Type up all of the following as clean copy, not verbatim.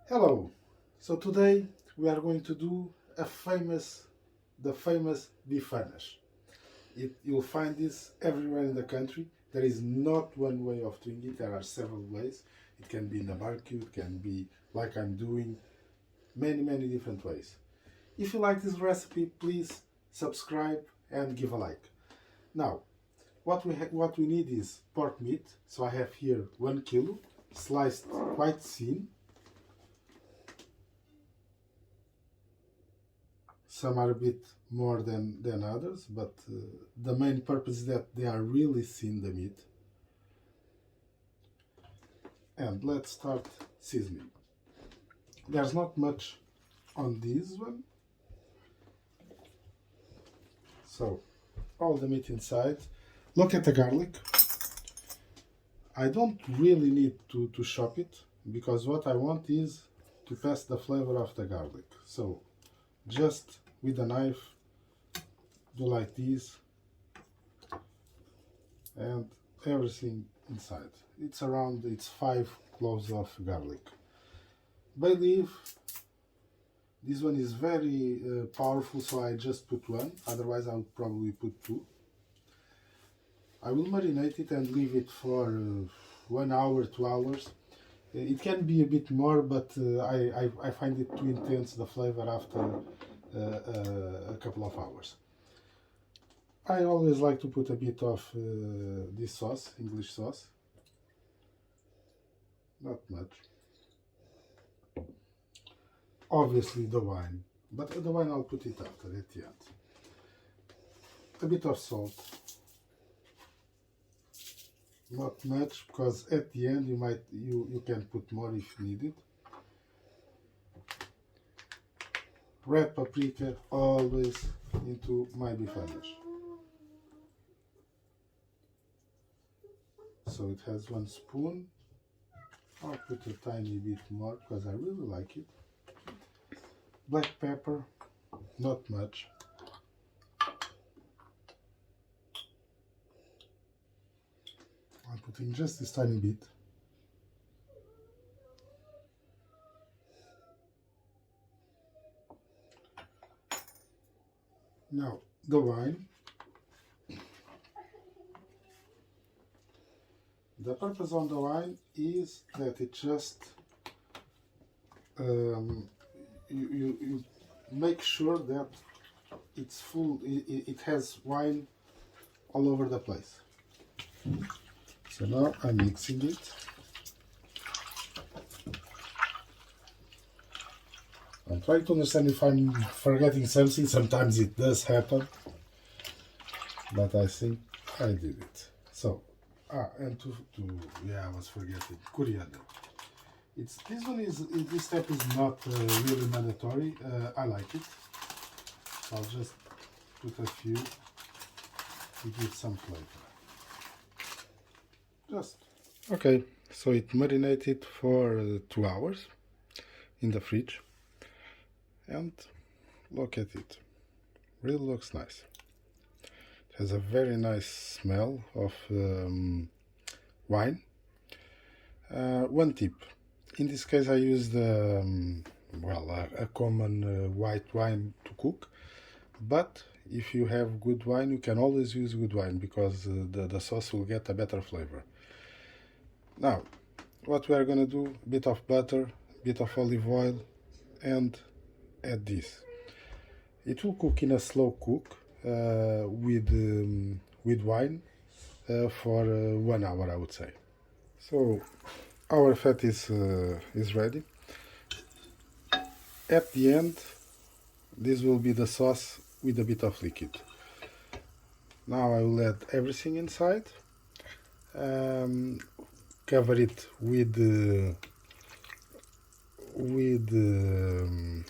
Hello. So today we are going to do the famous Bifanas. You'll find this everywhere in the country. There is not one way of doing it. There are several ways. It can be in a barbecue. It can be like I'm doing. Many different ways. If you like this recipe, please subscribe and give a like. Now, what we need is pork meat. So I have here 1 kilo, sliced quite thin. Some are a bit more than others, but the main purpose is that they are really thin, the meat. And let's start seasoning. There's not much on this one. So, all the meat inside. Look at the garlic. I don't really need to chop it, because what I want is to pass the flavor of the garlic. So, just with a knife, do like this, and everything inside. It's 5 cloves of garlic. Bay leaf, this one is very powerful, so I just put one, otherwise I would probably put two. I will marinate it and leave it for 1 hour, 2 hours. It can be a bit more, but I find it too intense, the flavor, after a couple of hours. I always like to put a bit of this sauce, English sauce. Not much. Obviously the wine, but the wine I'll put it after, at the end. A bit of salt. Not much, because at the end you can put more if needed. Red paprika, always into my bifanas. So it has 1 spoon. I'll put a tiny bit more because I really like it. Black pepper, not much. I'm putting just this tiny bit. Now, the wine. The purpose on the wine is that it just you make sure that it's full. It has wine all over the place. So now I'm mixing it. I'm trying to understand if I'm forgetting something. Sometimes it does happen, but I think I did it. So, and I was forgetting coriander. This step is not really mandatory. I like it. I'll just put a few to give some flavor. Okay. So it marinated for 2 hours in the fridge, and look at it. Really looks nice. It has a very nice smell of wine. One tip. In this case, I used a common white wine to cook, but if you have good wine, you can always use good wine, because the sauce will get a better flavor. Now, what we are going to do, a bit of butter, a bit of olive oil, and add this. It will cook in a slow cook with wine for 1 hour, I would say. So our fat is ready. At the end, this will be the sauce with a bit of liquid. Now I will add everything inside. Cover it with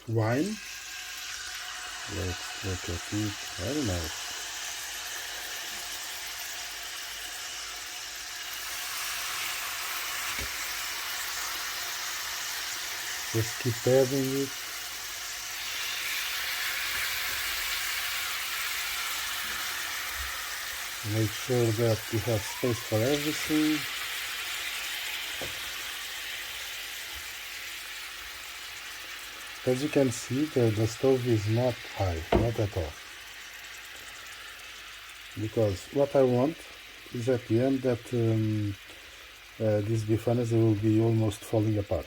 wine. Let's look at it. Very nice. Just keep adding it. Make sure that you have space for everything. As you can see, the stove is not high, not at all. Because what I want is at the end that these bifanas will be almost falling apart.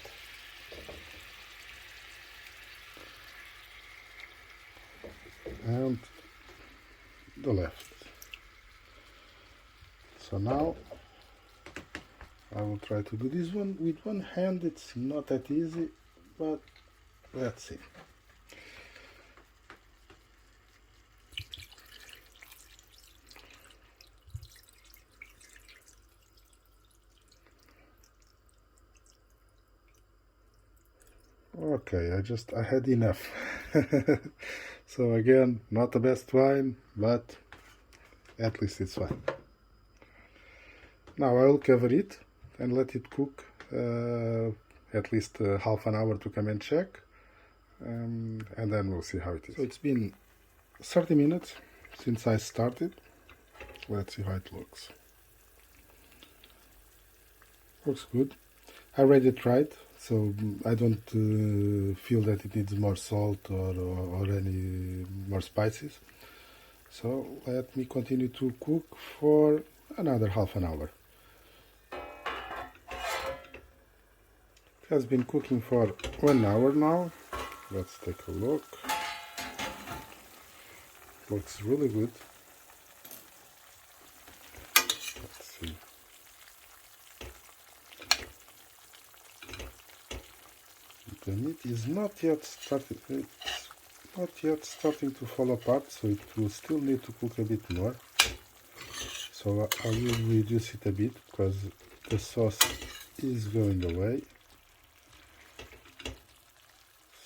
And the left. So now I will try to do this one with one hand. It's not that easy, but let's see. Okay, I had enough. So again, not the best wine, but at least it's fine. Now I will cover it and let it cook at least half an hour to come and check, and then we'll see how it is. So it's been 30 minutes since I started. Let's see how it looks. Looks good. I already tried, so I don't feel that it needs more salt or any more spices. So let me continue to cook for another half an hour. It has been cooking for 1 hour now. Let's take a look. Looks really good. Let's see. The meat is not yet started. It's not yet starting to fall apart, so it will still need to cook a bit more. So I will reduce it a bit because the sauce is going away.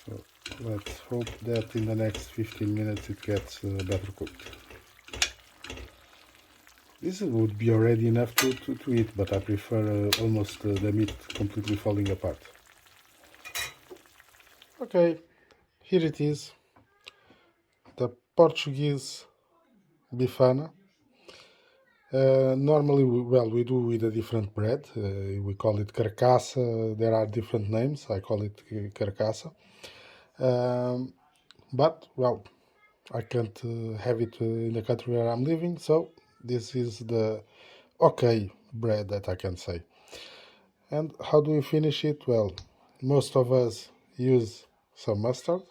So let's hope that in the next 15 minutes it gets better cooked. This would be already enough to eat, but I prefer almost the meat completely falling apart. Okay, here it is, the Portuguese Bifana. Normally, we do with a different bread. We call it carcaça. There are different names. I call it carcaça. But, well, I can't have it in the country where I'm living, so this is the okay bread that I can say. And how do we finish it? Well, most of us use some mustard.